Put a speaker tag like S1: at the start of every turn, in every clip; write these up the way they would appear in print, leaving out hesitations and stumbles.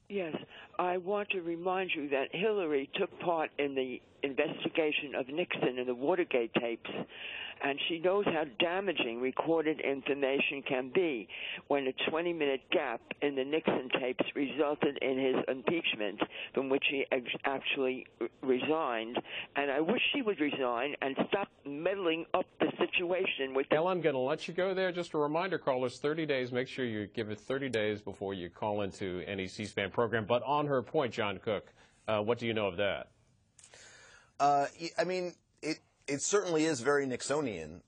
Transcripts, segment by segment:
S1: Yes, I want to remind you that Hillary took part in the investigation of Nixon and the Watergate tapes, and she knows how damaging recorded information can be when a 20-minute gap in the Nixon tapes resulted in his impeachment, from which he actually resigned. And I wish he would resign and stop meddling up the situation with
S2: Well, I'm going to let you go there. Just a reminder, callers, 30 days. Make sure you give it 30 days before you call into any C-SPAN program. But on her point, John Cook, what do you know of that?
S3: I mean, it certainly is very Nixonian,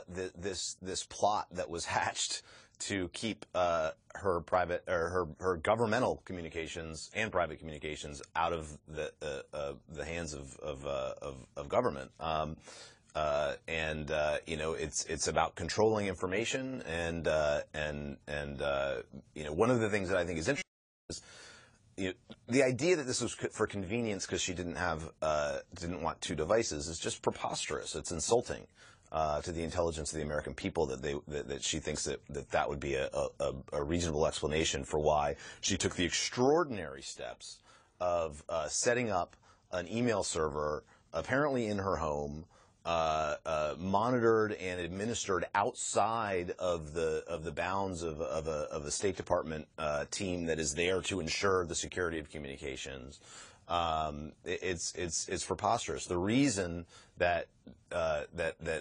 S3: this plot that was hatched to keep her private or her governmental communications and private communications out of the hands of government. You know, it's about controlling information, and you know, one of the things that I think is interesting is, you know, the idea that this was for convenience because she didn't want two devices is just preposterous. It's insulting to the intelligence of the American people that she thinks that would be a reasonable explanation for why she took the extraordinary steps of setting up an email server apparently in her home, monitored and administered outside of the bounds of a State Department team that is there to ensure the security of communications. It's preposterous. The reason that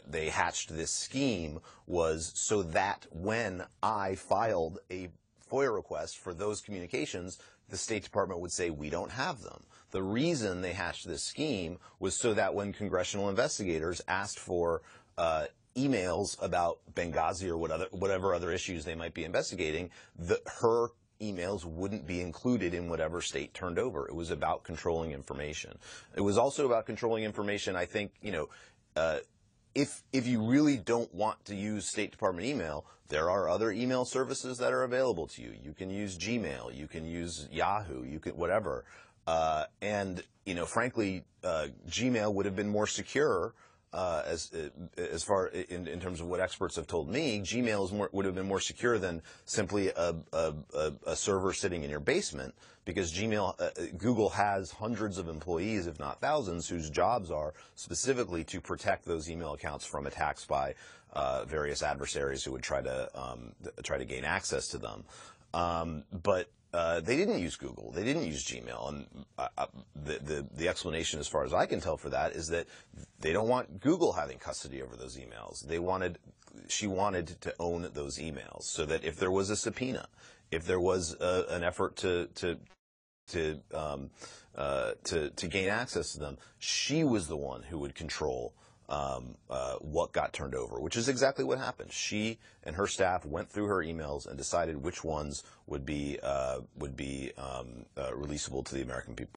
S3: they hatched this scheme was so that when I filed a FOIA request for those communications, the State Department would say, we don't have them. The reason they hatched this scheme was so that when congressional investigators asked for emails about Benghazi or whatever other issues they might be investigating, her emails wouldn't be included in whatever state turned over. It was about controlling information. It was also about controlling information, I think, you know, if you really don't want to use State Department email, there are other email services that are available to you. You can use Gmail, you can use Yahoo, you can whatever. And you know, frankly, Gmail would have been more secure as far in terms of what experts have told me. Gmail would have been more secure than simply a server sitting in your basement, because Google has hundreds of employees, if not thousands, whose jobs are specifically to protect those email accounts from attacks by various adversaries who would try to gain access to them. But they didn't use Google. They didn't use Gmail. And the explanation, as far as I can tell, for that is that they don't want Google having custody over those emails. She wanted to own those emails, so that if there was a subpoena, if there was an effort to gain access to them, she was the one who would control what got turned over, which is exactly what happened. She and her staff went through her emails and decided which ones would be releasable to the American people.